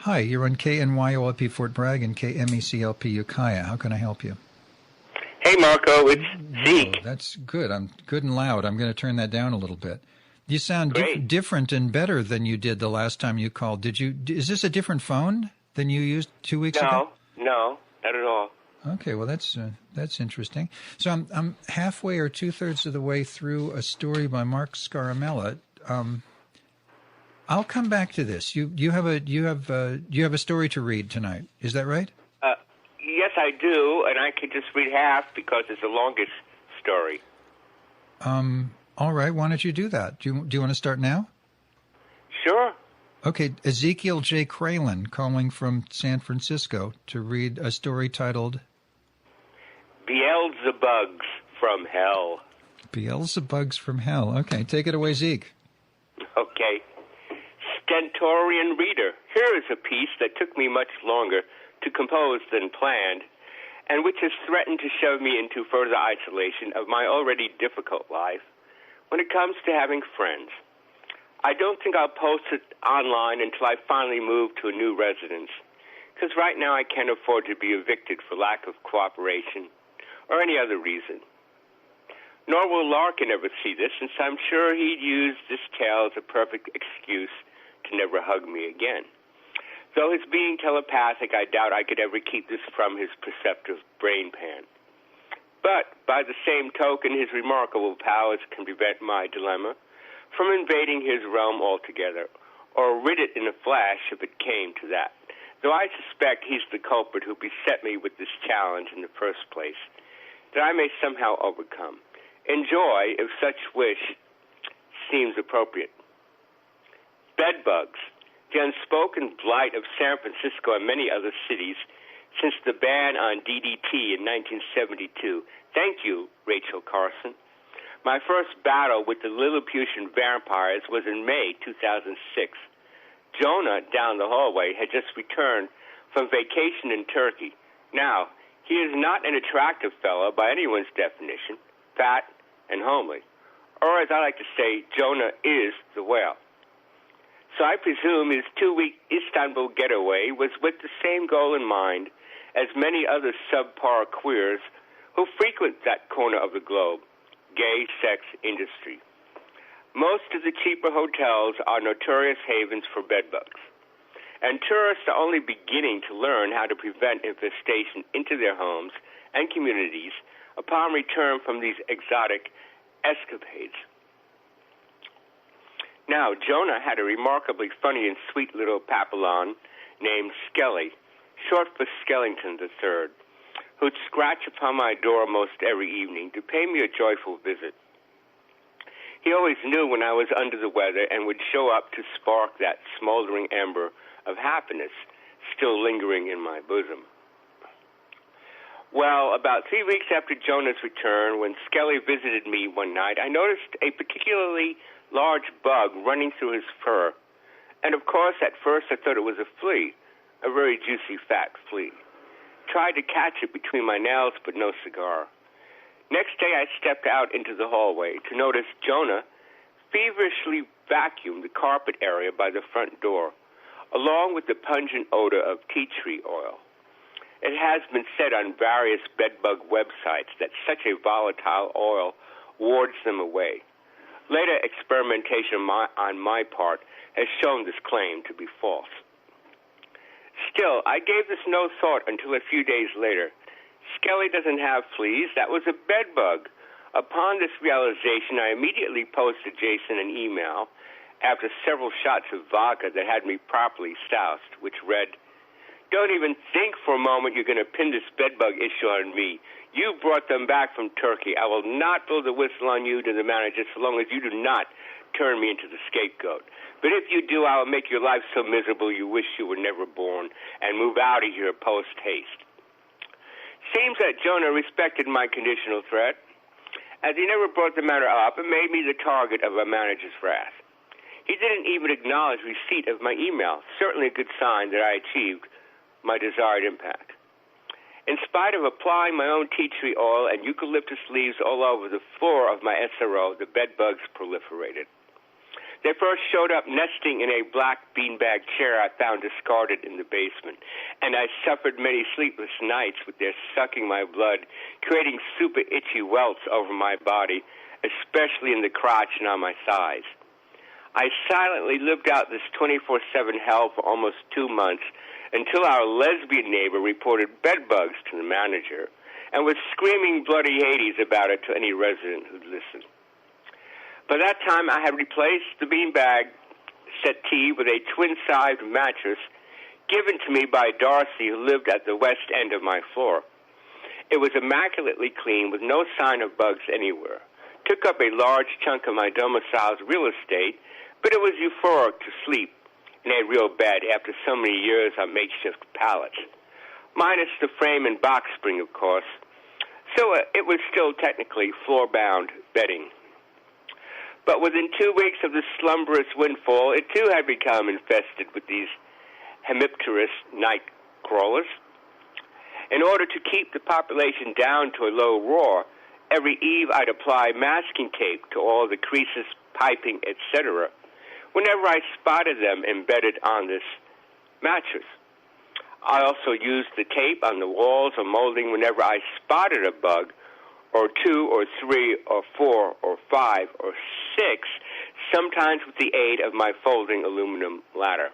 Hi, you're on KNYOLP Fort Bragg and KMECLP Ukiah. How can I help you? Hey, Marco, it's Zeke. Whoa, that's good. I'm good and loud. I'm going to turn that down a little bit. You sound different and better than you did the last time you called. Is this a different phone than you used 2 weeks ago? No, not at all. Okay, well that's interesting. So I'm halfway or 2/3 of the way through a story by Mark Scaramella. I'll come back to this. You have a story to read tonight. Is that right? Yes, I do, and I could just read half because it's the longest story. All right. Why don't you do that? Do you want to start now? Sure. Okay. Ezekiel J. Kralin calling from San Francisco to read a story titled Beelzebugs from Hell. Beelzebugs from Hell. Okay. Take it away, Zeke. Okay. Stentorian reader, here is a piece that took me much longer to compose than planned, and which has threatened to shove me into further isolation of my already difficult life when it comes to having friends. I don't think I'll post it online until I finally move to a new residence, because right now I can't afford to be evicted for lack of cooperation or any other reason. Nor will Larkin ever see this, since I'm sure he'd use this tale as a perfect excuse to never hug me again. Though his being telepathic, I doubt I could ever keep this from his perceptive brain pan. But, by the same token, his remarkable powers can prevent my dilemma from invading his realm altogether, or rid it in a flash if it came to that. Though I suspect he's the culprit who beset me with this challenge in the first place, that I may somehow overcome. Enjoy, if such wish seems appropriate. Bedbugs, the unspoken blight of San Francisco and many other cities since the ban on DDT in 1972. Thank you, Rachel Carson. My first battle with the Lilliputian vampires was in May 2006. Jonah, down the hallway, had just returned from vacation in Turkey. Now, he is not an attractive fellow by anyone's definition, fat and homely. Or as I like to say, Jonah is the whale. So I presume his 2-week Istanbul getaway was with the same goal in mind as many other subpar queers who frequent that corner of the globe, gay sex industry. Most of the cheaper hotels are notorious havens for bedbugs, and tourists are only beginning to learn how to prevent infestation into their homes and communities upon return from these exotic escapades. Now, Jonah had a remarkably funny and sweet little papillon named Skelly, short for Skellington III, who'd scratch upon my door most every evening to pay me a joyful visit. He always knew when I was under the weather and would show up to spark that smoldering ember of happiness still lingering in my bosom. Well, about 3 weeks after Jonah's return, when Skelly visited me one night, I noticed a particularly large bug running through his fur. And of course, at first I thought it was a flea, a very juicy, fat flea. Tried to catch it between my nails, but no cigar. Next day, I stepped out into the hallway to notice Jonah feverishly vacuum the carpet area by the front door, along with the pungent odor of tea tree oil. It has been said on various bedbug websites that such a volatile oil wards them away. Later experimentation on my part has shown this claim to be false. Still, I gave this no thought until a few days later. Skelly doesn't have fleas. That was a bedbug. Upon this realization, I immediately posted Jason an email after several shots of vodka that had me properly soused, which read, "Don't even think for a moment you're going to pin this bedbug issue on me. You brought them back from Turkey. I will not blow the whistle on you to the manager so long as you do not turn me into the scapegoat. But if you do, I will make your life so miserable you wish you were never born and move out of here post-haste." Seems that Jonah respected my conditional threat, as he never brought the matter up and made me the target of a manager's wrath. He didn't even acknowledge receipt of my email, certainly a good sign that I achieved my desired impact. In spite of applying my own tea tree oil and eucalyptus leaves all over the floor of my SRO, the bedbugs proliferated. They first showed up nesting in a black beanbag chair I found discarded in the basement, and I suffered many sleepless nights with their sucking my blood, creating super itchy welts over my body, especially in the crotch and on my thighs. I silently lived out this 24/7 hell for almost 2 months until our lesbian neighbor reported bedbugs to the manager and was screaming bloody Hades about it to any resident who'd listen. By that time, I had replaced the beanbag settee with a twin-sized mattress given to me by Darcy, who lived at the west end of my floor. It was immaculately clean with no sign of bugs anywhere. Took up a large chunk of my domicile's real estate, but it was euphoric to sleep in a real bed after so many years on makeshift pallets. Minus the frame and box spring, of course. So it was still technically floor-bound bedding. But within 2 weeks of this slumberous windfall, it too had become infested with these hemipterous night crawlers. In order to keep the population down to a low roar, every eve I'd apply masking tape to all the creases, piping, etc., whenever I spotted them embedded on this mattress. I also used the tape on the walls or molding whenever I spotted a bug, or 2 or 3 or 4 or 5 or 6, sometimes with the aid of my folding aluminum ladder,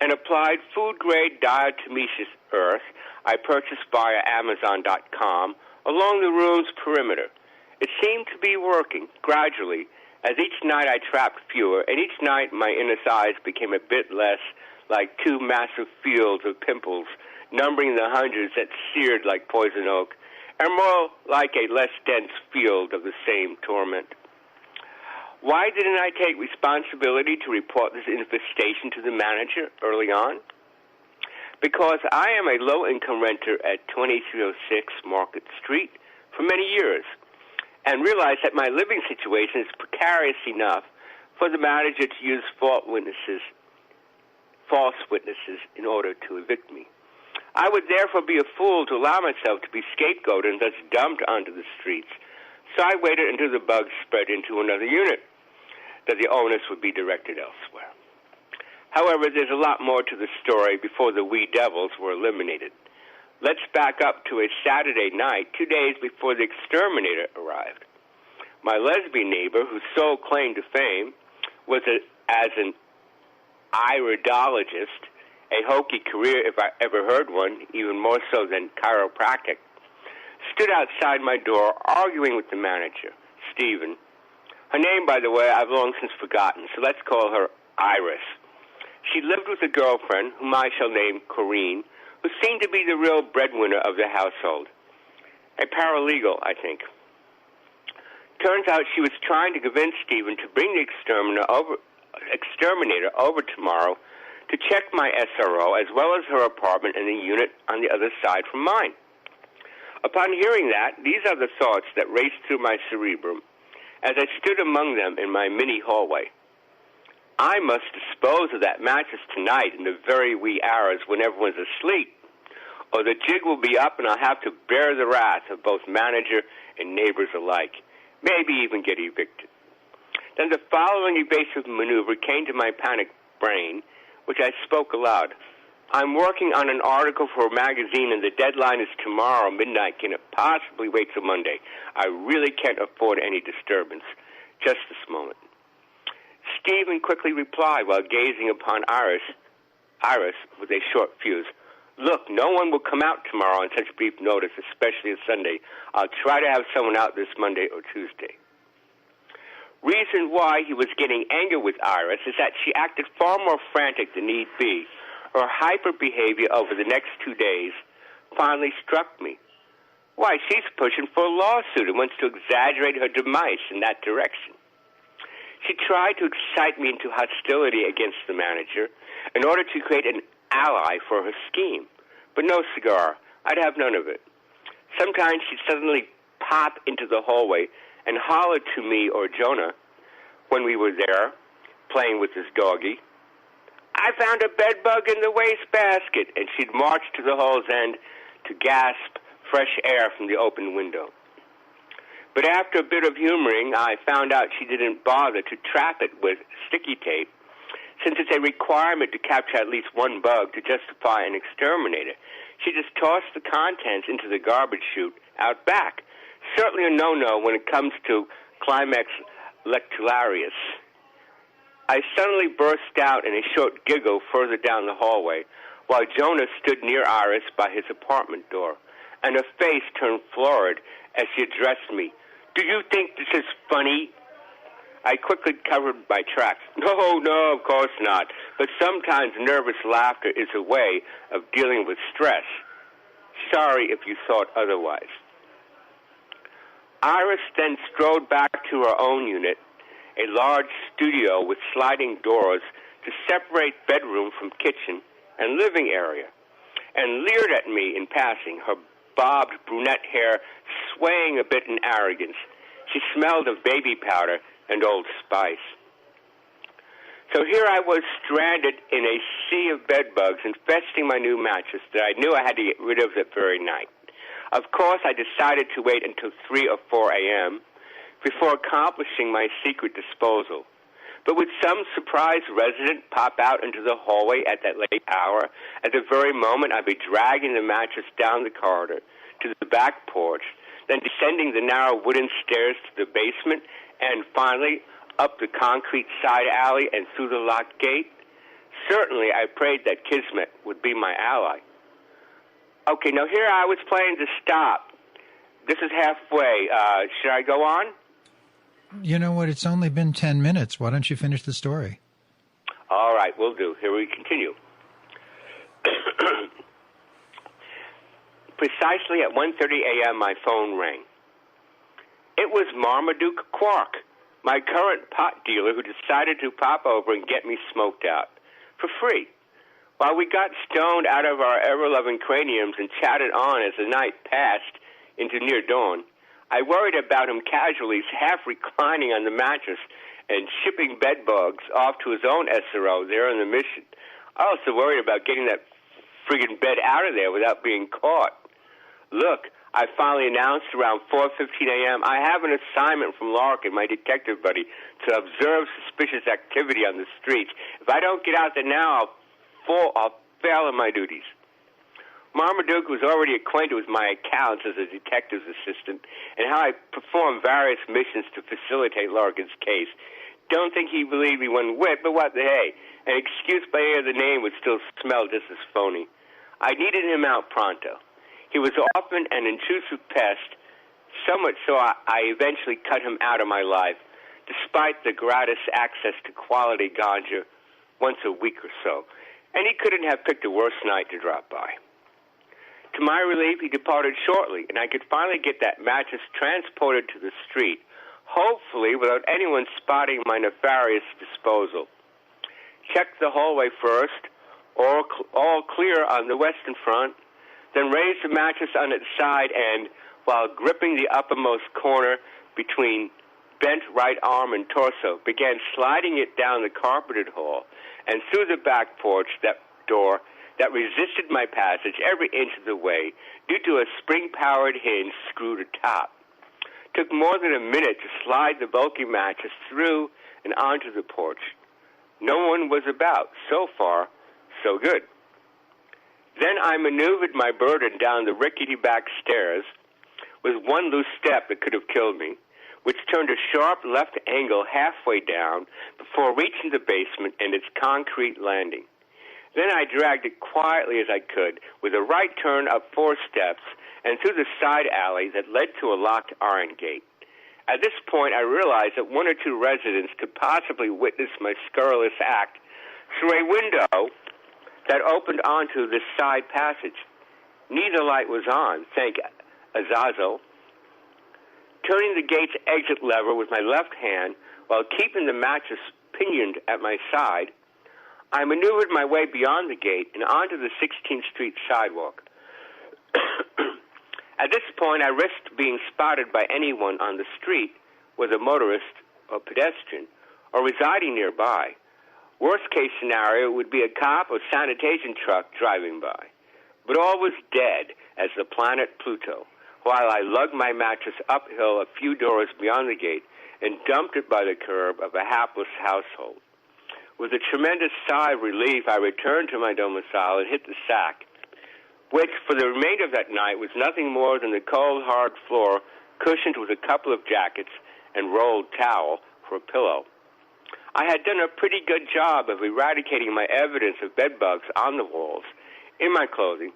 and applied food-grade diatomaceous earth I purchased via Amazon.com along the room's perimeter. It seemed to be working gradually, as each night I trapped fewer, and each night my inner thighs became a bit less like 2 massive fields of pimples, numbering the hundreds that seared like poison oak, and more like a less dense field of the same torment. Why didn't I take responsibility to report this infestation to the manager early on? Because I am a low-income renter at 2306 Market Street for many years, and realized that my living situation is precarious enough for the manager to use false witnesses in order to evict me. I would therefore be a fool to allow myself to be scapegoated and thus dumped onto the streets. So I waited until the bugs spread into another unit, that the onus would be directed elsewhere. However, there's a lot more to the story before the wee devils were eliminated. Let's back up to a Saturday night, 2 days before the exterminator arrived. My lesbian neighbor, whose sole claim to fame was as an iridologist, a hokey career if I ever heard one, even more so than chiropractic, stood outside my door arguing with the manager, Stephen. Her name, by the way, I've long since forgotten, so let's call her Iris. She lived with a girlfriend, whom I shall name Corrine, who seemed to be the real breadwinner of the household. A paralegal, I think. Turns out she was trying to convince Stephen to bring the exterminator over tomorrow to check my SRO as well as her apartment and the unit on the other side from mine. Upon hearing that, these are the thoughts that raced through my cerebrum as I stood among them in my mini hallway. I must dispose of that mattress tonight in the very wee hours when everyone's asleep, or the jig will be up and I'll have to bear the wrath of both manager and neighbors alike, maybe even get evicted. Then the following evasive maneuver came to my panicked brain, which I spoke aloud. I'm working on an article for a magazine and the deadline is tomorrow midnight. Can it possibly wait till Monday? I really can't afford any disturbance. Just this moment. Stephen quickly replied while gazing upon Iris with a short fuse. Look, no one will come out tomorrow on such brief notice, especially a Sunday. I'll try to have someone out this Monday or Tuesday. Reason why he was getting angry with Iris is that she acted far more frantic than need be. Her hyper behavior over the next 2 days finally struck me. Why, she's pushing for a lawsuit and wants to exaggerate her demise in that direction. She tried to excite me into hostility against the manager in order to create an ally for her scheme. But no cigar. I'd have none of it. Sometimes she'd suddenly pop into the hallway and holler to me or Jonah when we were there playing with his doggie. I found a bedbug in the wastebasket, and she'd march to the hall's end to gasp fresh air from the open window. But after a bit of humoring, I found out she didn't bother to trap it with sticky tape, since it's a requirement to capture at least one bug to justify an exterminator. She just tossed the contents into the garbage chute out back. Certainly a no-no when it comes to climax lectularius. I suddenly burst out in a short giggle further down the hallway, while Jonah stood near Iris by his apartment door, and her face turned florid as she addressed me. "Do you think this is funny?" I quickly covered my tracks. No, of course not. But sometimes nervous laughter is a way of dealing with stress. Sorry if you thought otherwise. Iris then strode back to her own unit, a large studio with sliding doors to separate bedroom from kitchen and living area, and leered at me in passing, her bobbed brunette hair swaying a bit in arrogance. She smelled of baby powder and Old Spice. So here I was stranded in a sea of bedbugs infesting my new mattress that I knew I had to get rid of that very night. Of course, I decided to wait until 3 or 4 a.m. before accomplishing my secret disposal. But would some surprised resident pop out into the hallway at that late hour, at the very moment I'd be dragging the mattress down the corridor to the back porch, then descending the narrow wooden stairs to the basement, and finally up the concrete side alley and through the locked gate? Certainly, I prayed that Kismet would be my ally. Okay, now here I was planning to stop. This is halfway. Should I go on? You know what? It's only been 10 minutes. Why don't you finish the story? All right, will do. Here we continue. Precisely at 1:30 a.m., my phone rang. It was Marmaduke Quark, my current pot dealer, who decided to pop over and get me smoked out for free. While we got stoned out of our ever-loving craniums and chatted on as the night passed into near dawn, I worried about him casually half-reclining on the mattress and shipping bedbugs off to his own SRO there on the mission. I also worried about getting that friggin' bed out of there without being caught. Look, I finally announced around 4:15 a.m., I have an assignment from Larkin, my detective buddy, to observe suspicious activity on the streets. If I don't get out there now, I'll fail in my duties. Marmaduke was already acquainted with my accounts as a detective's assistant and how I performed various missions to facilitate Larkin's case. Don't think he believed me one whit, but what the hey? An excuse by any other name would still smell just as phony. I needed him out pronto. He was often an intrusive pest, so much so I eventually cut him out of my life, despite the gratis access to quality ganja once a week or so. And he couldn't have picked a worse night to drop by. To my relief, he departed shortly, and I could finally get that mattress transported to the street, hopefully without anyone spotting my nefarious disposal. Checked the hallway first, all clear on the western front, then raised the mattress on its side and, while gripping the uppermost corner between bent right arm and torso, began sliding it down the carpeted hall and through the back porch door that resisted my passage every inch of the way due to a spring-powered hinge screwed atop. Took more than a minute to slide the bulky mattress through and onto the porch. No one was about. So far, so good. Then I maneuvered my burden down the rickety back stairs with one loose step that could have killed me, which turned a sharp left angle halfway down before reaching the basement and its concrete landing. Then I dragged it quietly as I could, with a right turn up 4 steps and through the side alley that led to a locked iron gate. At this point, I realized that 1 or 2 residents could possibly witness my scurrilous act through a window that opened onto this side passage. Neither light was on, thank Azazel. Turning the gate's exit lever with my left hand while keeping the mattress pinioned at my side, I maneuvered my way beyond the gate and onto the 16th Street sidewalk. At this point, I risked being spotted by anyone on the street, whether motorist or pedestrian, or residing nearby. Worst-case scenario would be a cop or sanitation truck driving by. But all was dead as the planet Pluto, while I lugged my mattress uphill a few doors beyond the gate and dumped it by the curb of a hapless household. With a tremendous sigh of relief, I returned to my domicile and hit the sack, which for the remainder of that night was nothing more than the cold, hard floor cushioned with a couple of jackets and rolled towel for a pillow. I had done a pretty good job of eradicating my evidence of bedbugs on the walls, in my clothing,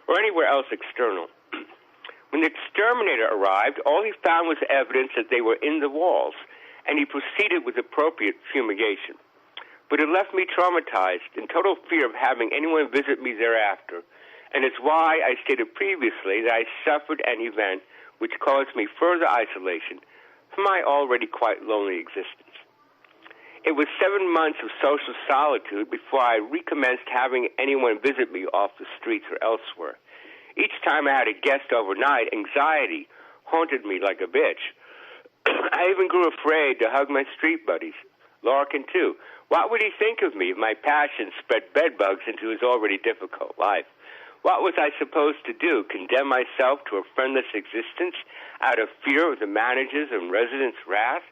or anywhere else external. When the exterminator arrived, all he found was evidence that they were in the walls, and he proceeded with appropriate fumigation. But it left me traumatized, in total fear of having anyone visit me thereafter, and it's why I stated previously that I suffered an event which caused me further isolation from my already quite lonely existence. It was 7 months of social solitude before I recommenced having anyone visit me off the streets or elsewhere. Each time I had a guest overnight, anxiety haunted me like a bitch. I even grew afraid to hug my street buddies, Larkin too. What would he think of me if my passion spread bedbugs into his already difficult life? What was I supposed to do, condemn myself to a friendless existence out of fear of the managers' and residents' wrath?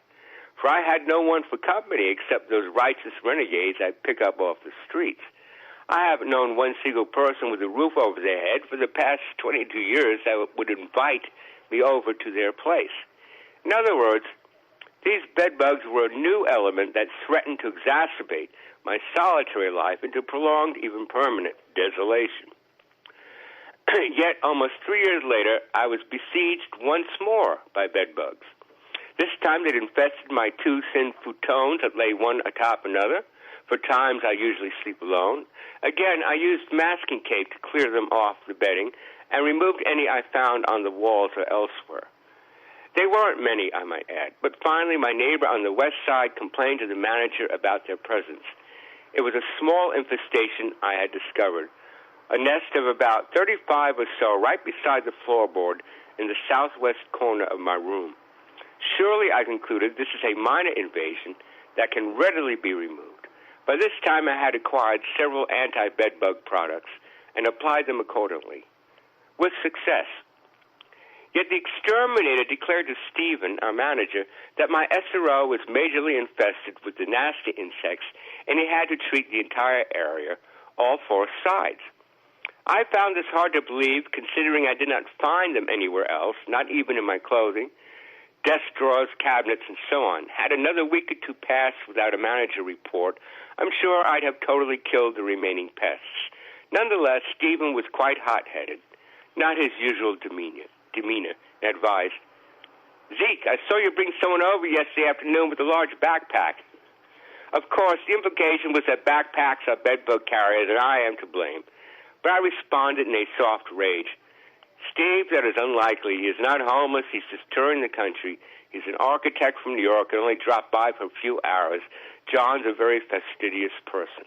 For I had no one for company except those righteous renegades I'd pick up off the streets. I haven't known one single person with a roof over their head for the past 22 years that would invite me over to their place. In other words, these bedbugs were a new element that threatened to exacerbate my solitary life into prolonged, even permanent desolation. Yet, almost 3 years later, I was besieged once more by bedbugs. This time they'd infested my two thin futons that lay one atop another. For times I usually sleep alone. Again, I used masking tape to clear them off the bedding and removed any I found on the walls or elsewhere. They weren't many, I might add, but finally my neighbor on the west side complained to the manager about their presence. It was a small infestation I had discovered, a nest of about 35 or so right beside the floorboard in the southwest corner of my room. Surely, I concluded, this is a minor invasion that can readily be removed. By this time, I had acquired several anti-bedbug products and applied them accordingly, with success. Yet the exterminator declared to Stephen, our manager, that my SRO was majorly infested with the nasty insects, and he had to treat the entire area, all four sides. I found this hard to believe, considering I did not find them anywhere else, not even in my clothing, desk drawers, cabinets, and so on. Had another week or two passed without a manager report, I'm sure I'd have totally killed the remaining pests. Nonetheless, Stephen was quite hot-headed, not his usual demeanor, and advised, "Zeke, I saw you bring someone over yesterday afternoon with a large backpack." Of course, the implication was that backpacks are bedbug carriers, and I am to blame. But I responded in a soft rage. "Steve, that is unlikely. He is not homeless. He's just touring the country. He's an architect from New York and only dropped by for a few hours. John's a very fastidious person."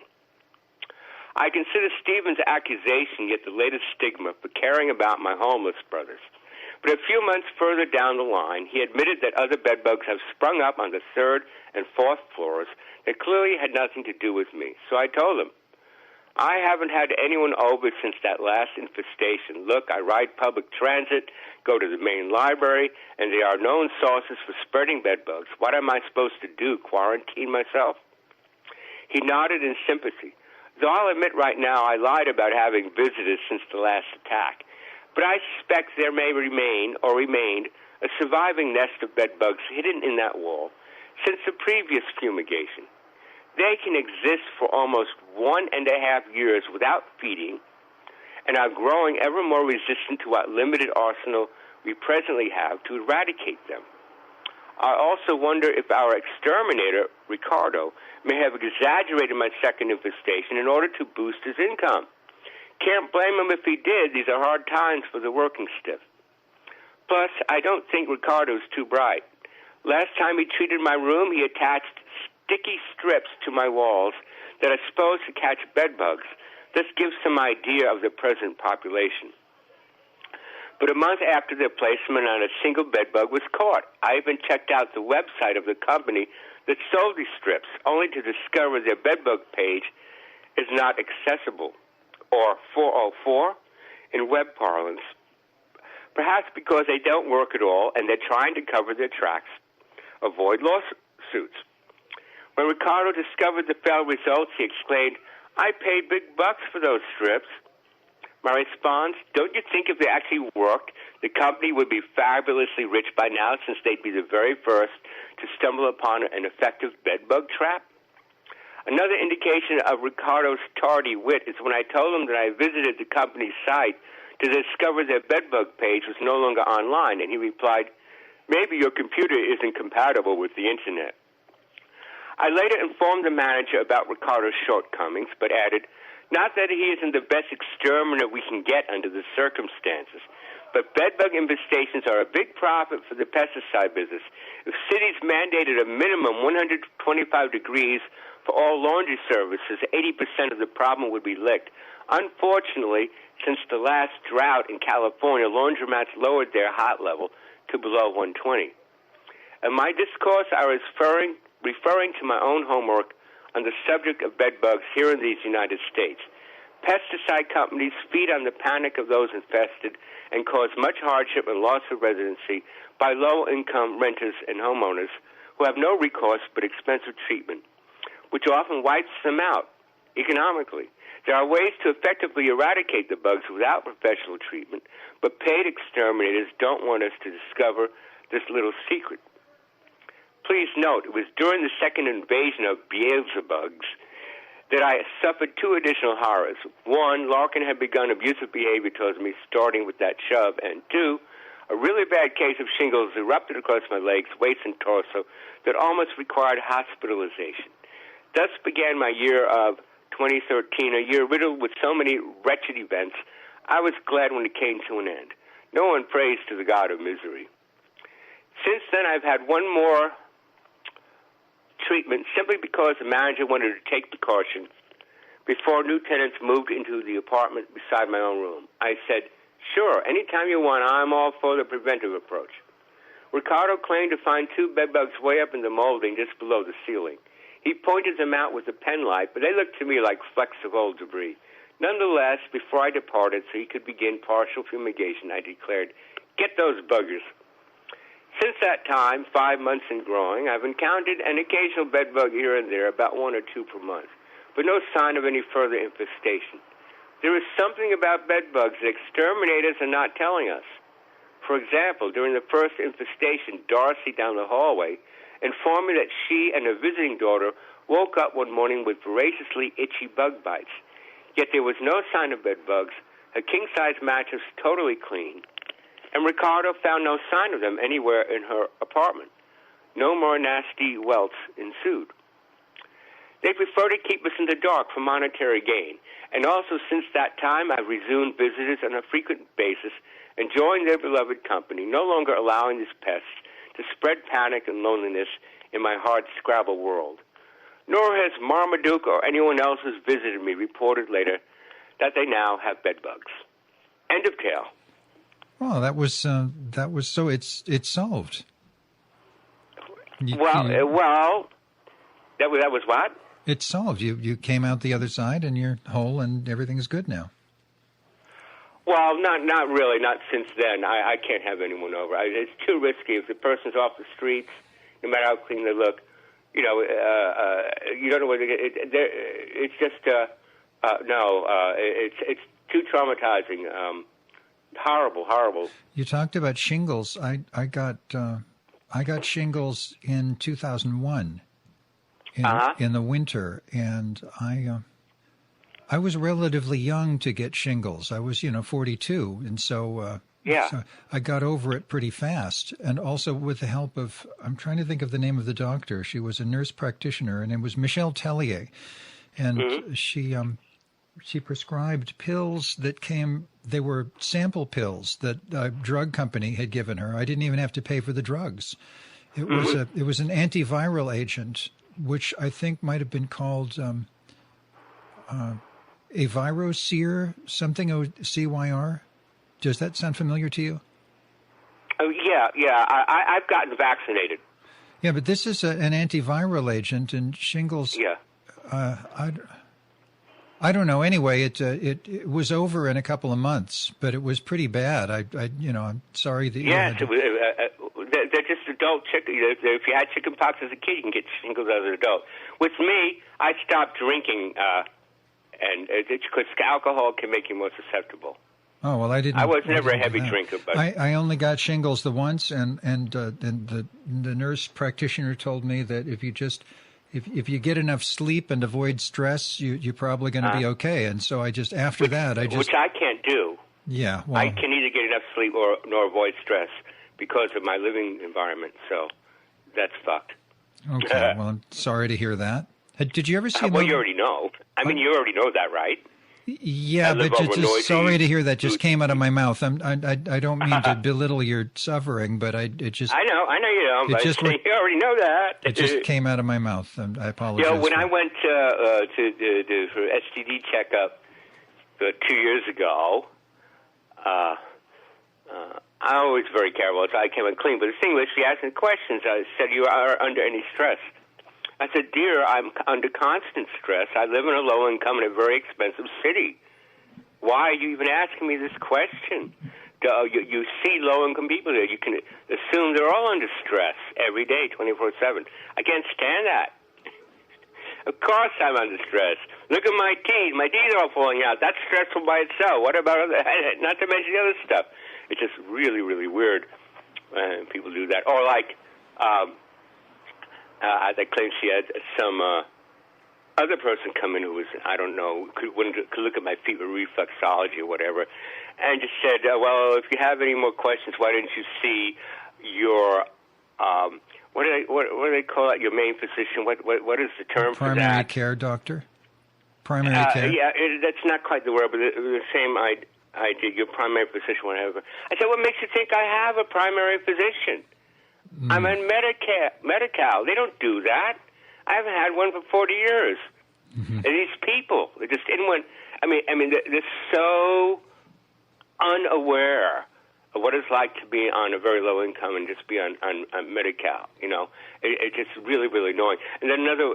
I consider Stephen's accusation yet the latest stigma for caring about my homeless brothers. But a few months further down the line, he admitted that other bedbugs have sprung up on the third and fourth floors that clearly had nothing to do with me. So I told him, "I haven't had anyone over since that last infestation. Look, I ride public transit, go to the main library, and there are known sources for spreading bedbugs. What am I supposed to do, quarantine myself?" He nodded in sympathy. Though I'll admit right now I lied about having visitors since the last attack. But I suspect there may remained a surviving nest of bedbugs hidden in that wall since the previous fumigation. They can exist for almost 1.5 years without feeding and are growing ever more resistant to what limited arsenal we presently have to eradicate them. I also wonder if our exterminator, Ricardo, may have exaggerated my second infestation in order to boost his income. Can't blame him if he did. These are hard times for the working stiff. Plus, I don't think Ricardo's too bright. Last time he treated my room, he attached sticky strips to my walls that are supposed to catch bedbugs. This gives some idea of the present population. But a month after their placement, not a single bedbug was caught. I even checked out the website of the company that sold these strips, only to discover their bedbug page is not accessible, or 404 in web parlance. perhaps because they don't work at all and they're trying to cover their tracks, avoid lawsuits. When Ricardo discovered the failed results, he exclaimed, "I paid big bucks for those strips." My response, "Don't you think if they actually worked, the company would be fabulously rich by now, since they'd be the very first to stumble upon an effective bedbug trap?" Another indication of Ricardo's tardy wit is when I told him that I visited the company's site to discover their bedbug page was no longer online, and he replied, "Maybe your computer isn't compatible with the Internet." I later informed the manager about Ricardo's shortcomings, but added, "Not that he isn't the best exterminator we can get under the circumstances, but bedbug infestations are a big profit for the pesticide business. If cities mandated a minimum 125 degrees for all laundry services, 80% of the problem would be licked. Unfortunately, since the last drought in California, laundromats lowered their hot level to below 120. In my discourse, I was referring to my own homework on the subject of bedbugs here in these United States. Pesticide companies feed on the panic of those infested and cause much hardship and loss of residency by low-income renters and homeowners who have no recourse but expensive treatment, which often wipes them out economically. There are ways to effectively eradicate the bugs without professional treatment, but paid exterminators don't want us to discover this little secret. Please note, it was during the second invasion of Beelzebugs that I suffered two additional horrors. One, Larkin had begun abusive behavior towards me, starting with that shove. And two, a really bad case of shingles erupted across my legs, waist, and torso that almost required hospitalization. Thus began my year of 2013, a year riddled with so many wretched events. I was glad when it came to an end. No one prays to the God of misery. Since then, I've had one more treatment simply because the manager wanted to take precautions before new tenants moved into the apartment beside my own room. I said, "Sure, anytime you want, I'm all for the preventive approach." Ricardo claimed to find two bedbugs way up in the molding just below the ceiling. He pointed them out with a pen light, but they looked to me like flecks of old debris. Nonetheless, before I departed so he could begin partial fumigation, I declared, "Get those buggers." Since that time, 5 months and growing, I've encountered an occasional bedbug here and there, about 1 or 2 per month, but no sign of any further infestation. There is something about bedbugs that exterminators are not telling us. For example, during the first infestation, Darcy down the hallway informed me that she and her visiting daughter woke up one morning with voraciously itchy bug bites. Yet there was no sign of bedbugs, her king-size mattress totally clean, and Ricardo found no sign of them anywhere in her apartment. No more nasty welts ensued. They prefer to keep us in the dark for monetary gain, and also since that time I've resumed visitors on a frequent basis, enjoying their beloved company, no longer allowing these pests to spread panic and loneliness in my hard-scrabble world. Nor has Marmaduke or anyone else who's visited me reported later that they now have bedbugs. End of tale. Well, that was so it's solved. Well, that was what? It's solved. You came out the other side and you're whole and everything is good now. Well, not really. Not since then. I can't have anyone over. It's too risky. If the person's off the streets, no matter how clean they look, you don't know whether it's just no. It's too traumatizing. Horrible. You talked about shingles. I got shingles in 2001 in the winter, and I was relatively young to get shingles. I was 42, and so I got over it pretty fast, and also with the help of, I'm trying to think of the name of the doctor. She was a nurse practitioner, and it was Michelle Tellier, and she prescribed pills that they were sample pills that a drug company had given her. I didn't even have to pay for the drugs. It was an antiviral agent, which I think might have been called Avirocir, something CYR. Does that sound familiar to you? Oh, yeah. I've gotten vaccinated. Yeah, but this is an antiviral agent, and shingles. Yeah. I don't know. Anyway, it was over in a couple of months, but it was pretty bad. I'm sorry that you yes, had to... they're just adult chicken. If you had chicken pox as a kid, you can get shingles as an adult. With me, I stopped drinking, and it's because alcohol can make you more susceptible. Oh well, I didn't. I was never a heavy drinker, but I only got shingles the once, and the nurse practitioner told me that if you get enough sleep and avoid stress, you're probably going to be okay. And so which I can't do. Yeah, well, I can neither get enough sleep nor avoid stress because of my living environment. So that's fucked. Okay, well, I'm sorry to hear that. Did you ever see? Well, you already know. I mean, you already know that, right? Yeah, but sorry to hear that just came out of my mouth. I don't mean to belittle your suffering, but it just... I know you don't, but you already know that. It just came out of my mouth, and I apologize. When I went for STD checkup 2 years ago, I'm always very careful, so I came in clean. But the thing was, she asked me questions. I said, "You are under any stress?" I said, "Dear, I'm under constant stress. I live in a low income in a very expensive city. Why are you even asking me this question? You see low income people there. You can assume they're all under stress every day, 24/7. I can't stand that. Of course I'm under stress. Look at my teeth. My teeth are all falling out. That's stressful by itself. What about not to mention the other stuff? It's just really, really weird when people do that. Or like... they claimed she had some other person come in who was, I don't know, could look at my feet with reflexology or whatever, and just said, well, if you have any more questions, why didn't you see your, what do they call it, your main physician? What is the term for that? Primary care doctor? Primary care? Yeah, that's not quite the word, but the same idea, your primary physician, whatever. I said, what makes you think I have a primary physician? I'm on Medi-Cal. They don't do that. I haven't had one for 40 years. Mm-hmm. And these people, they're just in one. I mean, they're so unaware of what it's like to be on a very low income and just be on Medi-Cal. You know, it's just really, really annoying. And then another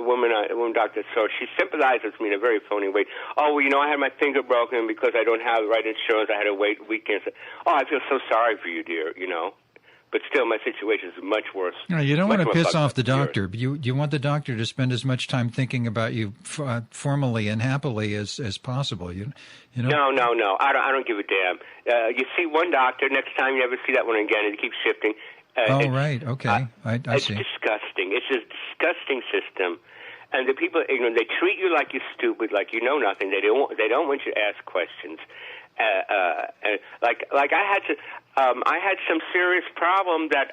woman doctor, so she sympathizes with me in a very phony way. Oh, well, I had my finger broken because I don't have the right insurance. I had to wait weekends. Oh, I feel so sorry for you, dear. But still, my situation is much worse. No, you don't want to piss off the doctor. You want the doctor to spend as much time thinking about you formally and happily as possible. You know? No. I don't give a damn. You see one doctor, next time you never see that one again, and it keeps shifting. Right. Okay. I see. It's disgusting. It's a disgusting system. And the people, they treat you like you're stupid, like you know nothing. They don't want you to ask questions. Like I had some serious problem that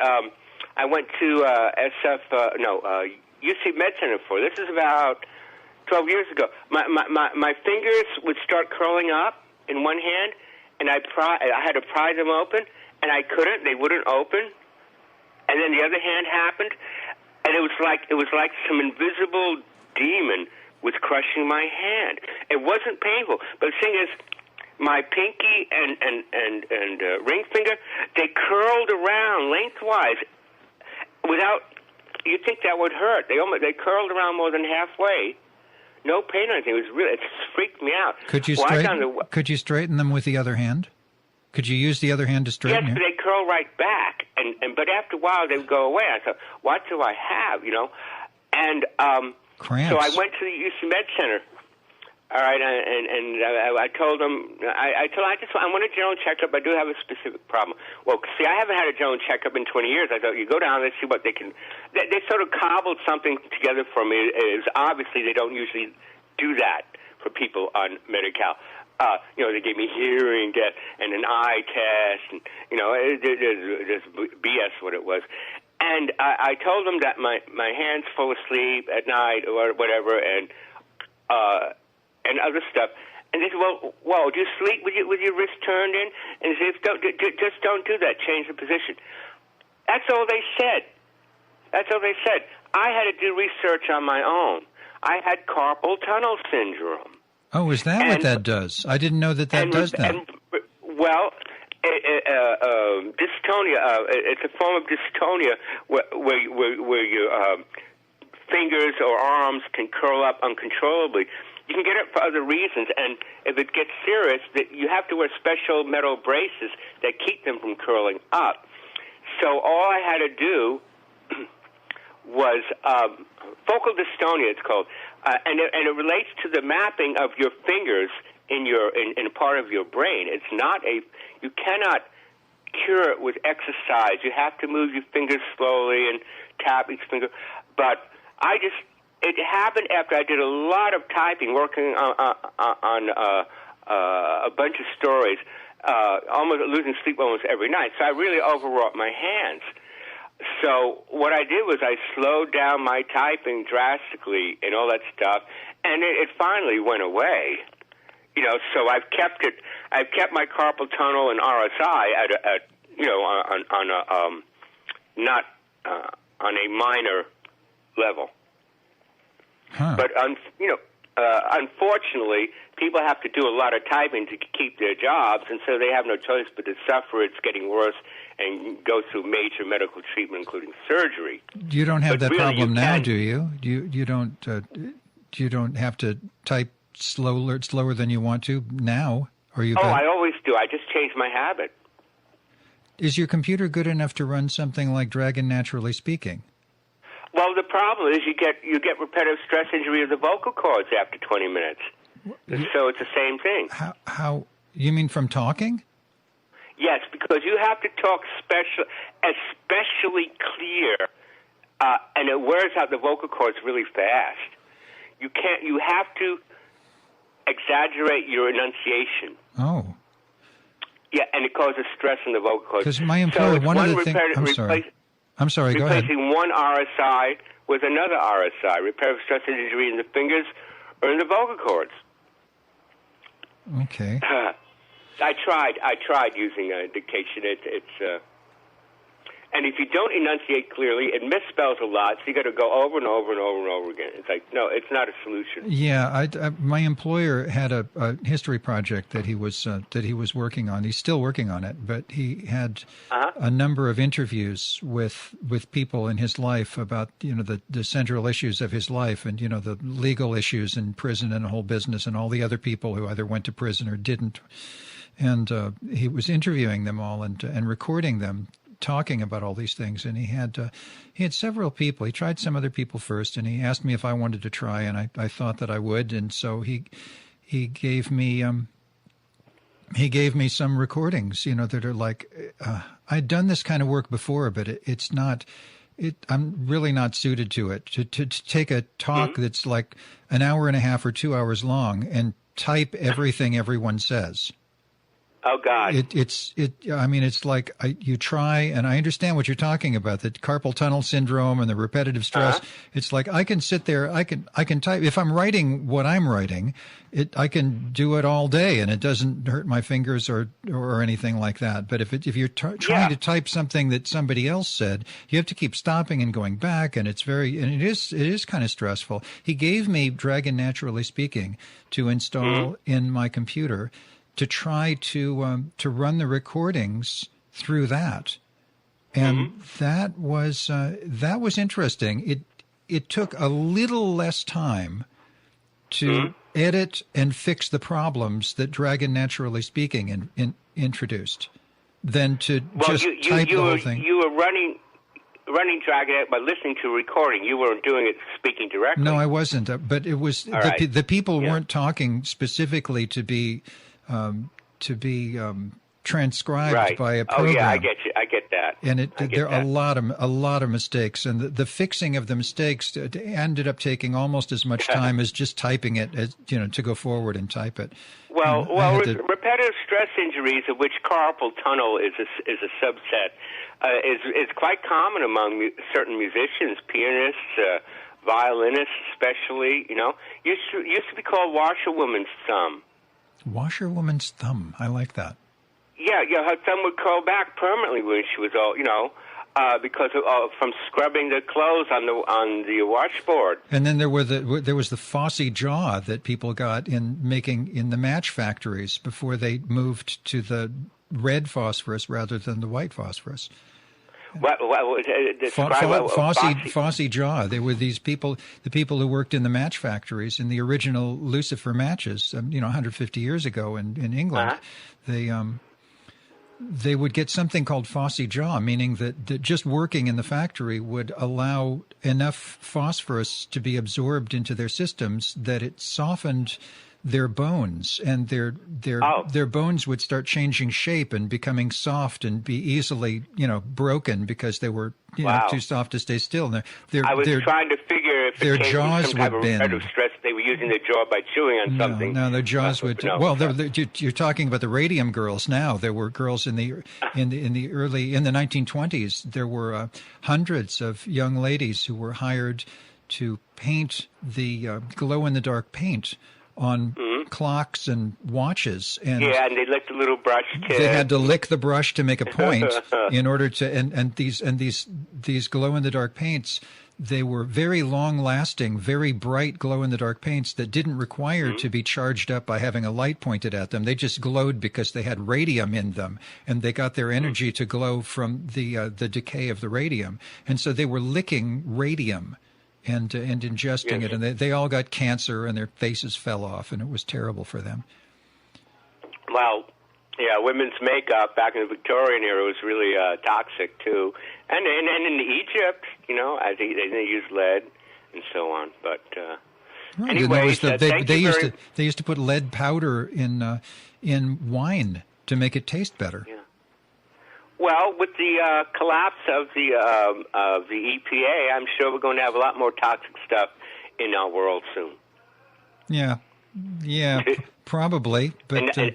I went to UC Med Center for. This is about 12 years ago. My fingers would start curling up in one hand, and I had to pry them open, and I couldn't. They wouldn't open. And then the other hand happened, and it was like some invisible demon was crushing my hand. It wasn't painful, but the thing is, my pinky and ring finger, they curled around lengthwise without. You'd think that would hurt. They curled around more than halfway. No pain or anything. It just freaked me out. Could you straighten them with the other hand? Could you use the other hand to straighten? Yes, but they curl right back, but after a while they would go away. I thought, what do I have? And cramps. So I went to the UC Med Center. All right, and I told them, I want a general checkup. I do have a specific problem. Well, see, I haven't had a general checkup in 20 years. I thought, you go down and see what they can. They sort of cobbled something together for me. It was obviously they don't usually do that for people on Medi-Cal. They gave me hearing test and an eye test, and there's BS what it was. And I told them that my hands fall asleep at night or whatever, and other stuff. And they said, well, do you sleep with your wrist turned in? And they said, just don't do that. Change the position. That's all they said. I had to do research on my own. I had carpal tunnel syndrome. Oh, is that what that does? I didn't know that does that. Dystonia. It's a form of dystonia where your fingers or arms can curl up uncontrollably. You can get it for other reasons, and if it gets serious, that you have to wear special metal braces that keep them from curling up. So all I had to do was focal dystonia, it's called, and it relates to the mapping of your fingers in a part of your brain. It's not you cannot cure it with exercise. You have to move your fingers slowly and tap each finger. But it happened after I did a lot of typing, working on a bunch of stories, almost losing sleep almost every night. So I really overwrought my hands. So what I did was I slowed down my typing drastically and all that stuff, and it finally went away. So I've kept my carpal tunnel and RSI not on a minor level. Huh. But unfortunately, people have to do a lot of typing to keep their jobs, and so they have no choice but to suffer. It's getting worse and go through major medical treatment, including surgery. You don't have that really, problem now, do you? You don't have to type slower than you want to now, or you? I always do. I just changed my habit. Is your computer good enough to run something like Dragon Naturally Speaking? Well, the problem is you get repetitive stress injury of the vocal cords after 20 minutes. So it's the same thing. How you mean from talking? Yes, because you have to talk especially clear, and it wears out the vocal cords really fast. You have to exaggerate your enunciation. Oh. Yeah, and it causes stress in the vocal cords. Because my employer, one of the things... I'm sorry, go ahead. Replacing one RSI with another RSI, repetitive stress injury in the fingers or in the vocal cords. Okay. I tried using dictation. And if you don't enunciate clearly, it misspells a lot, so you got to go over and over and over and over again. It's like, no, it's not a solution. Yeah, my employer had a history project that he was working on. He's still working on it, but he had a number of interviews with people in his life about the central issues of his life, and the legal issues in prison and the whole business, and all the other people who either went to prison or didn't. And he was interviewing them all and recording them, talking about all these things, and he had several people. He tried some other people first, and he asked me if I wanted to try, and I thought that I would, and so he gave me some recordings, that are like I'd done this kind of work before, but it's not. I'm really not suited to it. To take a talk that's like an hour and a half or 2 hours long and type everything everyone says. Oh God! I mean, it's like you try, and I understand what you're talking about, the carpal tunnel syndrome and the repetitive stress. It's like I can sit there, I can type. If I'm writing what I'm writing, I can do it all day, and it doesn't hurt my fingers or anything like that. But if you're trying to type something that somebody else said, you have to keep stopping and going back, and it is kind of stressful. He gave me Dragon Naturally Speaking to install in my computer, to try to run the recordings through that, and that was interesting. It took a little less time to edit and fix the problems that Dragon Naturally Speaking introduced than to type the whole thing. You were running Dragon by listening to a recording. You weren't doing it speaking directly. No, I wasn't. But it was the people weren't talking specifically to be transcribed by a program. Oh yeah, I get you. I get that. And there are a lot of mistakes, and the fixing of the mistakes ended up taking almost as much time as just typing it, as to go forward and type it. Well, repetitive stress injuries, of which carpal tunnel is a subset, is quite common among certain musicians, pianists, violinists, especially. Used to be called washerwoman's thumb. Washerwoman's thumb. I like that. Yeah, her thumb would curl back permanently when she was all, because from scrubbing the clothes on the washboard. And then there was the Fosse jaw that people got in the match factories before they moved to the red phosphorus rather than the white phosphorus. Describe Fosse Jaw. They were these people, the people who worked in the match factories in the original Lucifer matches, 150 years ago in England. They would get something called Fosse Jaw, meaning that just working in the factory would allow enough phosphorus to be absorbed into their systems that it softened their bones, and their bones would start changing shape and becoming soft and be easily broken because they were too soft to stay still. And I was trying to figure if their it came jaws from some type would of bend. repetitive stress. They were using their jaw by chewing on something. No, their jaws would. Well, you're talking about the radium girls now. There were girls in the 1920s. There were hundreds of young ladies who were hired to paint the glow-in-the-dark paint on clocks and watches, and they licked the little brush too. They had to lick the brush to make a point in order to. And these glow-in-the-dark paints, they were very long-lasting, very bright glow-in-the-dark paints that didn't require to be charged up by having a light pointed at them. They just glowed because they had radium in them, and they got their energy to glow from the decay of the radium. And so they were licking radium and ingesting it, and they all got cancer, and their faces fell off, and it was terrible for them. Well, women's makeup back in the Victorian era was really toxic too, and in Egypt, they used lead and so on. But right. anyway, they used to put lead powder in wine to make it taste better. Yeah. Well, with the collapse of the EPA, I'm sure we're going to have a lot more toxic stuff in our world soon. Yeah, probably. But no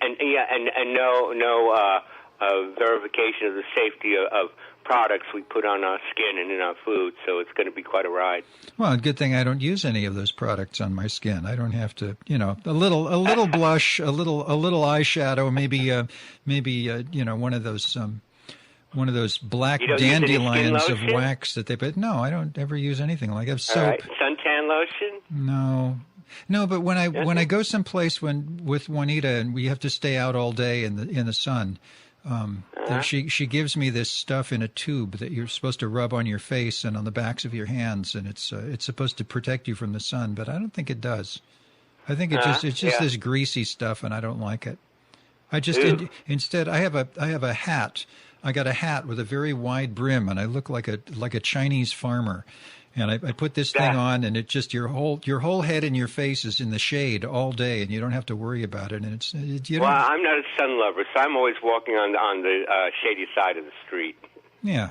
verification of the safety of products we put on our skin and in our food. So it's going to be quite a ride. Well, good thing I don't use any of those products on my skin. I don't have to, a little blush, a little eyeshadow, maybe one of those black dandelions of wax that they put. No, I don't ever use anything like that. Soap. All right. Suntan lotion? No, but when I go someplace with Juanita and we have to stay out all day in the sun, she gives me this stuff in a tube that you're supposed to rub on your face and on the backs of your hands, and it's supposed to protect you from the sun, but I don't think it does. I think it's just this greasy stuff, and I don't like it. I just instead I have a hat. I got a hat with a very wide brim, and I look like a Chinese farmer. And I put this thing on, and it just your whole head and your face is in the shade all day, and you don't have to worry about it. And I'm not a sun lover, so I'm always walking on the shady side of the street. Yeah.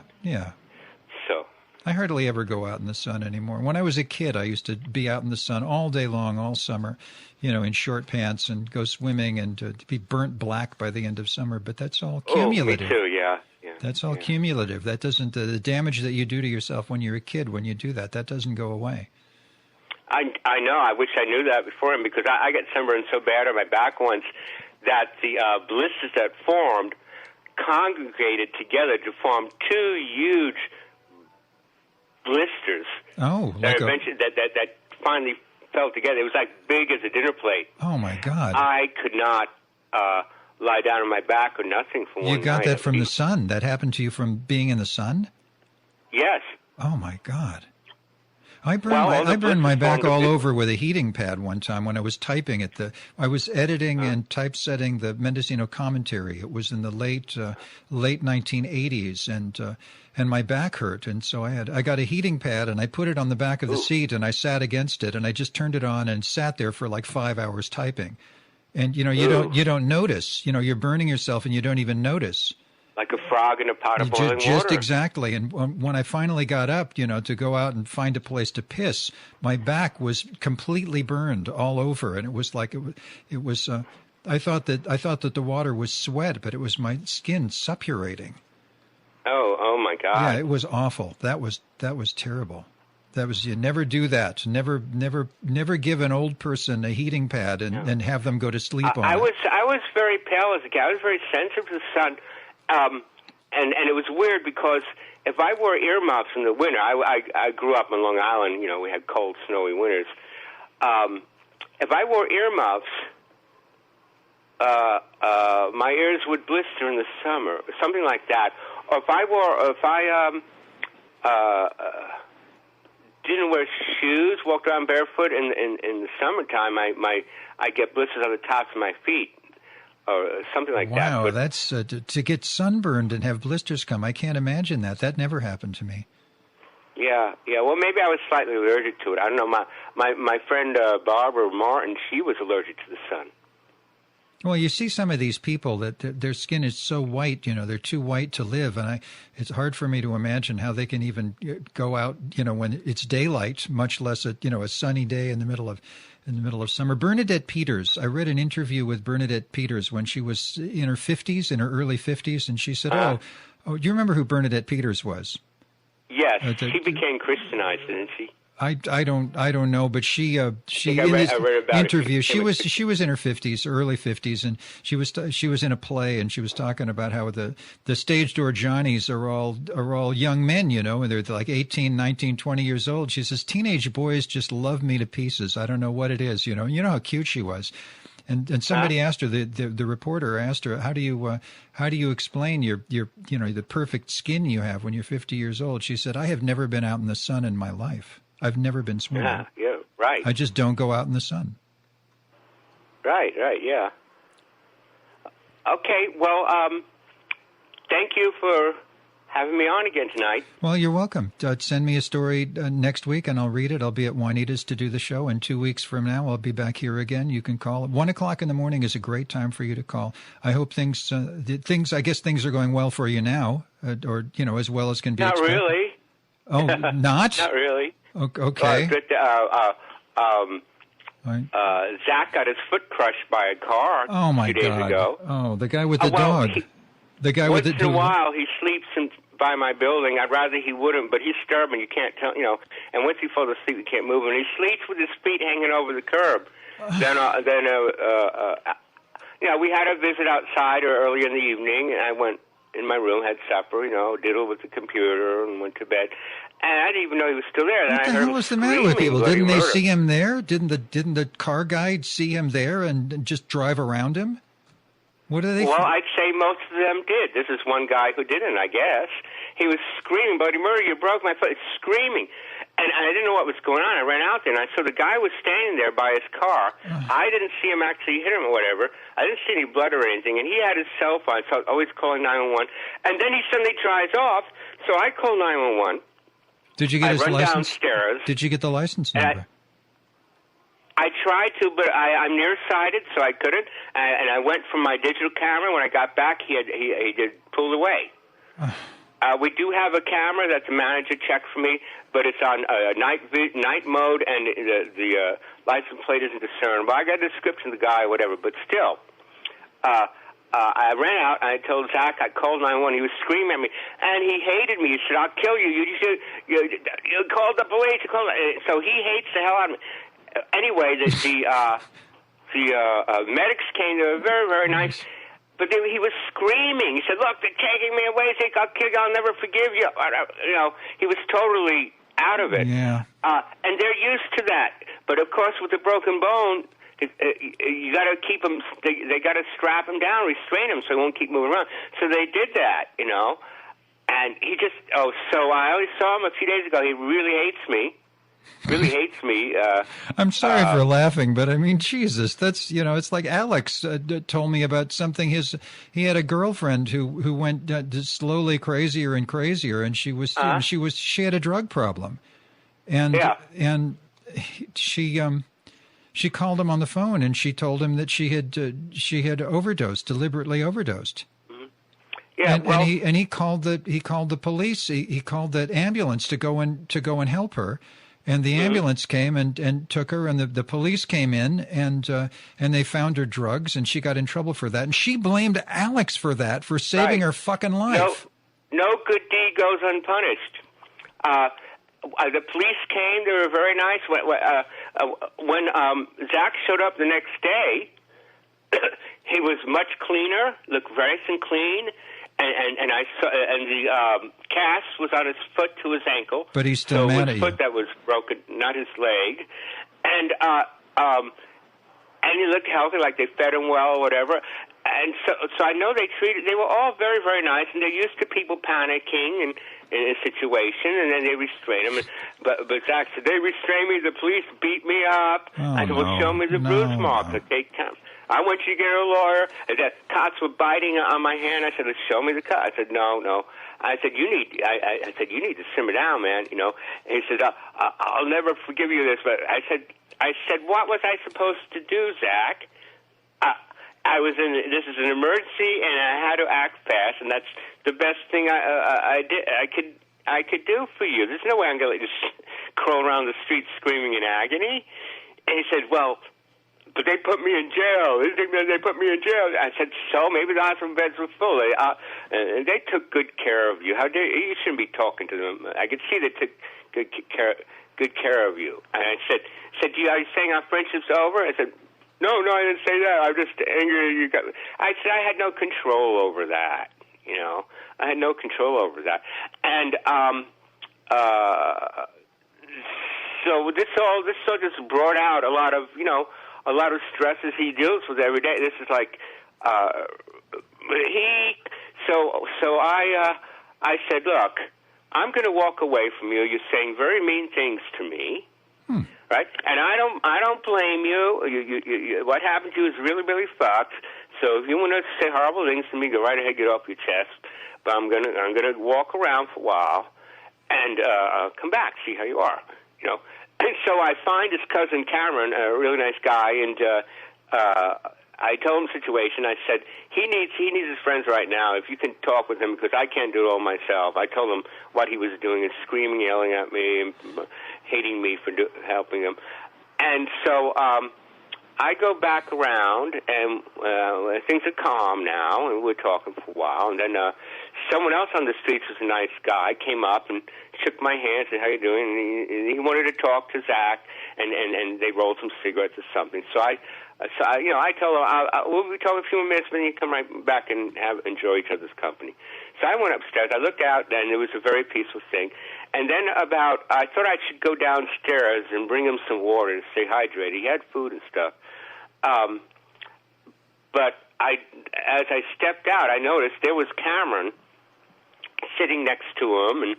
So I hardly ever go out in the sun anymore. When I was a kid, I used to be out in the sun all day long, all summer, in short pants, and go swimming and to be burnt black by the end of summer. But that's all cumulative. Me too. Yeah. That's all cumulative. That doesn't the damage that you do to yourself when you're a kid, when you do that doesn't go away. I know. I wish I knew that beforehand, because I got sunburned so bad on my back once that the blisters that formed congregated together to form two huge blisters. Oh, that finally fell together. It was like big as a dinner plate. Oh my God! I could not lie down on my back or nothing for one night. You got that from the sun? That happened to you from being in the sun? Yes. Oh my God! I burned my back all over with a heating pad one time when I was typing I was editing and typesetting the Mendocino commentary. It was in the late 1980s, and my back hurt, and so I got a heating pad and I put it on the back of the seat and I sat against it and I just turned it on and sat there for like 5 hours typing, and you don't notice, you're burning yourself and you don't even notice. Like a frog in a pot of boiling water. Just exactly. And when I finally got up, to go out and find a place to piss, my back was completely burned all over, and it was like it was. I thought that the water was sweat, but it was my skin suppurating. Oh my God! Yeah, it was awful. That was terrible. You never do that. Never give an old person a heating pad and have them go to sleep on it. I was very pale as a kid. I was very sensitive to the sun. And it was weird because if I wore earmuffs in the winter, I grew up on Long Island, we had cold, snowy winters. If I wore earmuffs, my ears would blister in the summer, something like that. if I didn't wear shoes, walked around barefoot in the summertime, I get blisters on the tops of my feet or something like that. Wow, that's to get sunburned and have blisters come. I can't imagine that. That never happened to me. Yeah. Well, maybe I was slightly allergic to it. I don't know. My friend Barbara Martin, she was allergic to the sun. Well, you see some of these people that their skin is so white, they're too white to live, and it's hard for me to imagine how they can even go out, when it's daylight, much less a sunny day in the middle of summer. Bernadette Peters, I read an interview with Bernadette Peters when she was in her 50s, in her early 50s, and she said, "Oh, do you remember who Bernadette Peters was?" Yes, she became Christianized, didn't she? I don't know, but she in this interview she was in her 50s, early 50s, and she was in a play, and she was talking about how the stage door Johnnies are all young men, and they're like 18, 19, 20 years old. She says teenage boys just love me to pieces. I don't know what it is, You know how cute she was. And somebody asked her, the reporter asked her, how do you explain your the perfect skin you have when you're 50 years old? She said, I have never been out in the sun in my life. I've never been swimming. Yeah, right. I just don't go out in the sun. Right, yeah. Okay, well, thank you for having me on again tonight. Well, you're welcome. Send me a story next week, and I'll read it. I'll be at Juanita's to do the show, and 2 weeks from now, I'll be back here again. You can call. 1 o'clock in the morning is a great time for you to call. I hope things are going well for you now, or as well as can be Not expected. really. Oh, not? Not really. Okay. Zach got his foot crushed by a car a few days ago. Oh, the guy with the dog. The guy with the dog. Once in a while, he sleeps by my building. I'd rather he wouldn't, but he's stubborn. You can't tell, And once he falls asleep, he can't move. And he sleeps with his feet hanging over the curb. We had a visit outside early in the evening, and I went in my room, had supper, diddled with the computer, and went to bed. And I didn't even know he was still there. What the hell was the matter with people? Didn't they see him there? Didn't the car guide see him there and just drive around him? What do they? Well, I'd say most of them did. This is one guy who didn't, I guess. He was screaming, "Bloody murder, you broke my foot," screaming. And I didn't know what was going on. I ran out there, and I saw the guy was standing there by his car. I didn't see him actually hit him or whatever. I didn't see any blood or anything. And he had his cell phone, so I was always calling 911. And then he suddenly drives off, so I call 911. Did you get his license? I run downstairs. Did you get the license number? I tried to, but I'm nearsighted, so I couldn't. And I went from my digital camera. When I got back, he did pull away. We do have a camera that the manager checked for me, but it's on night mode, and the license plate isn't discernible. I got a description of the guy or whatever, but still. I ran out, and I told Zach, I called 911. He was screaming at me, and he hated me. He said, "I'll kill you. You called the police." So he hates the hell out of me. Anyway, the medics came. They were very, very nice. But he was screaming. He said, "Look, they're taking me away. I'll kill you. I'll never forgive you." He was totally out of it. Yeah. And they're used to that. But, of course, with the broken bone, you got to keep him. They got to strap him down, restrain him, so he won't keep moving around. So they did that, And he just. So I only saw him a few days ago. He really hates me. I'm sorry for laughing, but I mean, Jesus, that's it's like Alex told me about something. He had a girlfriend who went slowly crazier and crazier, and she had a drug problem, and she called him on the phone, and she told him that she had deliberately overdosed. Yeah, and he called the police. He called that ambulance to go and help her. And the ambulance came and took her, and the police came in, and they found her drugs, and she got in trouble for that. And she blamed Alex for that, for saving her fucking life. No good deed goes unpunished. The police came. They were very nice. When Zach showed up the next day, he was much cleaner, looked very nice and clean. And I saw, and the cast was on his foot to his ankle. But he's still mad at you. His foot that was broken, not his leg. And he looked healthy, like they fed him well or whatever. and so I know they were all very, very nice, and they're used to people panicking and in a situation, and then they restrain them. But Zach said, they restrained me, the police beat me up. I said, well, show me the bruise marks. Okay, I want you to get a lawyer. And the cops were biting on my hand. I said, show me the cut. I said, no. I said, you need to simmer down, man. You know. And he said, I'll never forgive you this. But I said, what was I supposed to do, Zach? This is an emergency, and I had to act fast, and that's the best thing I could do for you. There's no way I'm going to just crawl around the street screaming in agony. And he said, well, but they put me in jail. They put me in jail. I said, so maybe the hospital beds were full. They took good care of you. How dare you? Shouldn't be talking to them. I could see they took good care of you. And I said, are you saying our friendship's over? I said, no, I didn't say that. I'm just angry. I said I had no control over that. You know, I had no control over that. And so this all just brought out a lot of stresses he deals with every day. This is like I said, look, I'm going to walk away from you. You're saying very mean things to me. Right, and I don't blame you. You. What happened to you is really, really fucked. So if you want to say horrible things to me, go right ahead, get off your chest. But I'm gonna walk around for a while and come back, see how you are. You know. And so I find his cousin Cameron, a really nice guy, and I told him the situation. I said he needs his friends right now. If you can talk with him, because I can't do it all myself. I told him what he was doing and screaming, yelling at me, and hating me for helping him. And so I go back around, and things are calm now, and we're talking for a while. And then someone else on the streets was a nice guy, came up and shook my hand, said, how you doing? And he wanted to talk to Zach, and they rolled some cigarettes or something. So I told him, we'll be talking a few more minutes, and then you come right back and enjoy each other's company. So I went upstairs. I looked out, and it was a very peaceful thing. And then I thought I should go downstairs and bring him some water to stay hydrated. He had food and stuff. But as I stepped out, I noticed there was Cameron sitting next to him, and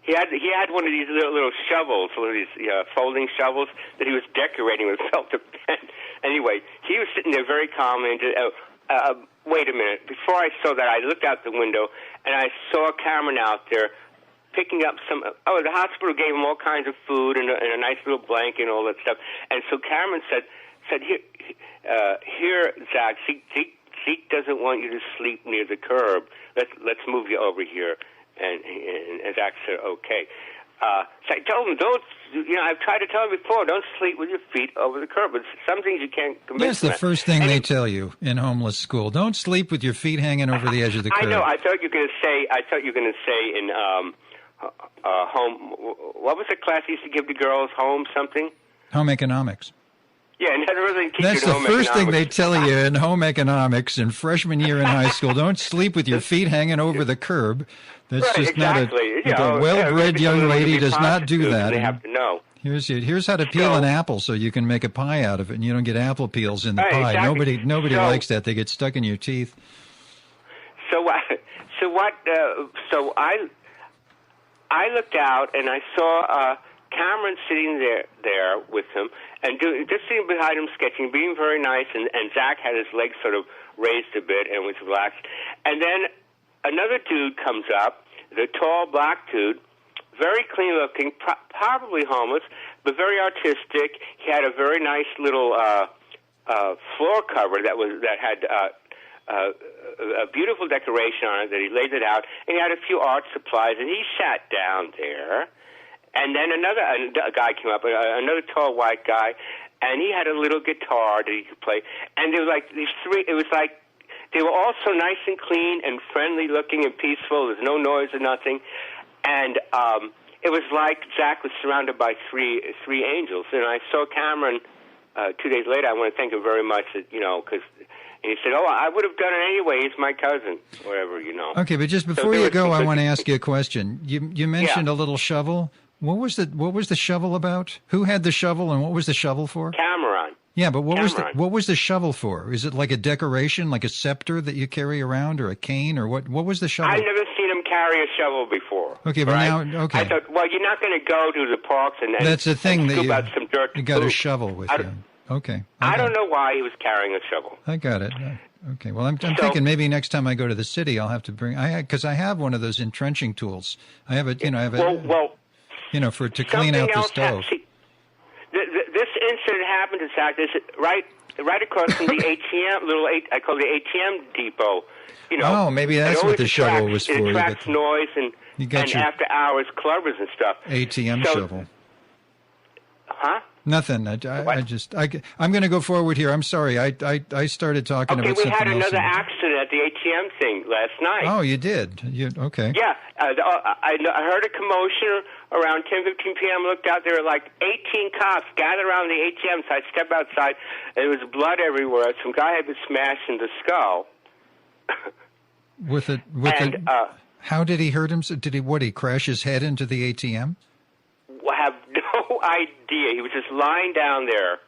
he had one of these little shovels, one of these folding shovels that he was decorating with felt-tip. Anyway, he was sitting there very calmly. Wait a minute. Before I saw that, I looked out the window, and I saw Cameron out there picking up some. The hospital gave him all kinds of food and a nice little blanket and all that stuff. And so Cameron said, here, Zach, Zeke doesn't want you to sleep near the curb. Let's move you over here. And Zach said, okay. So I told him, I've tried to tell him before, don't sleep with your feet over the curb. But some things you can't convince That's the first thing they tell you in homeless school. Don't sleep with your feet hanging over the edge of the curb. I know. I thought you were going to say in home. What was the class you used to give the girls? Home something? Home economics. Yeah, and that's the first thing they tell you in home economics in freshman year in high school. Don't sleep with your feet hanging over the curb. That's right, just exactly. not a well-bred young lady does not do that. They have to know. Here's how to peel an apple so you can make a pie out of it, and you don't get apple peels in the pie. Exactly. Nobody likes that. They get stuck in your teeth. So I looked out and I saw Cameron sitting there with him and just sitting behind him sketching, being very nice, and Zach had his legs sort of raised a bit and was relaxed. And then another dude comes up, the tall black dude, very clean looking, probably homeless, but very artistic. He had a very nice little floor cover that had a beautiful decoration on it that he laid it out, and he had a few art supplies, and he sat down there. And then another guy came up, another tall white guy, and he had a little guitar that he could play. And there was like these three. It was like they were all so nice and clean and friendly looking and peaceful. There's no noise or nothing, and it was like Zach was surrounded by three angels. And I saw Cameron 2 days later. I want to thank him very much, because. And he said, I would have done it anyway. He's my cousin, whatever, Okay, but just before you go, I want to ask you a question. You mentioned a little shovel. What was the shovel about? Who had the shovel, and what was the shovel for? Cameron. Yeah, but what Cameron. was the shovel for? Is it like a decoration, like a scepter that you carry around, or a cane, or what? What was the shovel? I've never seen him carry a shovel before. Okay, but right? now, okay. I thought, well, you're not going to go to the parks and that's the thing, that scoop out some dirt. you got a shovel with you. Okay. I don't know why he was carrying a shovel. I got it. Okay. Well, I'm thinking maybe next time I go to the city, I'll have to bring. Because I have one of those entrenching tools. I have it. To clean out the stove. This incident happened in fact right across from the ATM, I call it the ATM depot. Oh, maybe that's what the shovel was for. It attracts noise and after hours clubbers and stuff. ATM shovel. Huh? Nothing. I'm going to go forward here. I'm sorry. I started talking about something else. Okay, we had another accident at the ATM thing last night. Oh, you did? Okay. Yeah. I heard a commotion around 10:15 p.m. Looked out, there were like 18 cops gathered around the ATM. So I stepped outside. There was blood everywhere. Some guy had been smashed in the skull. How did he hurt himself? Did he crash his head into the ATM? I have no idea. He was just lying down there,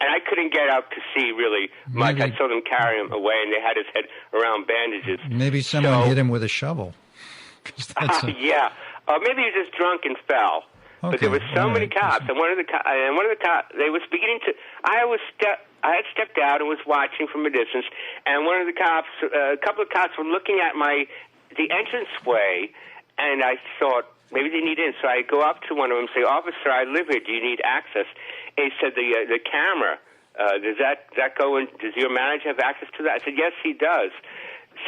and I couldn't get up to see really much. I saw them carry him away, and they had his head around bandages. Maybe someone hit him with a shovel. Yeah. Maybe he was just drunk and fell. Okay. But there were so many cops, and one of the cops, they was beginning to. I had stepped out and was watching from a distance, and one of the cops, a couple of cops, were looking at the entranceway, and I thought, maybe they need in. So I go up to one of them and say, "Officer, I live here. Do you need access?" And he said, "The camera. Does that go in? Does your manager have access to that?" I said, "Yes, he does."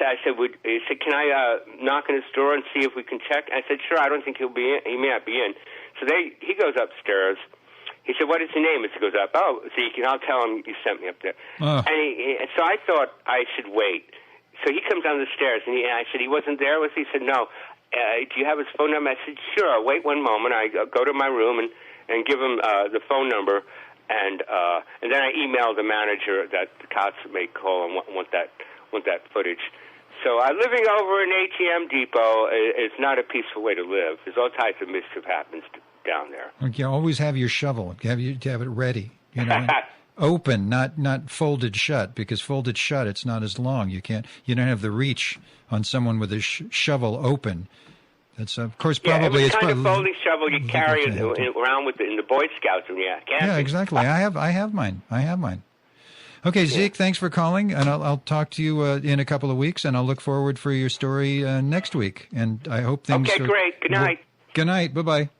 So I said, he said, "Can I knock on his door and see if we can check?" I said, "Sure. I don't think he'll be in. He may not be in." So he goes upstairs. He said, "What is your name?" As he goes up, "Oh, Zeke," and I'll tell him you sent me up there. And so I thought I should wait. So he comes down the stairs, and I said, "He wasn't there, was he?" He said, "No." "Do you have his phone number?" I said, "Sure." Wait one moment. I go to my room and give him the phone number, and then I emailed the manager that the cops may call and want that footage. So living over an ATM depot is not a peaceful way to live. There's all types of mischief happens down there. Okay, always have your shovel. Have it ready. Open, not folded shut, because folded shut, it's not as long. You don't have the reach on someone with a shovel open. That's of course probably it's kind of folding shovel you carry around in the Boy Scouts when you're camping. Yeah, exactly. I have mine. Okay, Zeke, thanks for calling, and I'll talk to you in a couple of weeks, and I'll look forward for your story next week. And I hope things. Okay, great. Good night. Good night. Bye-bye.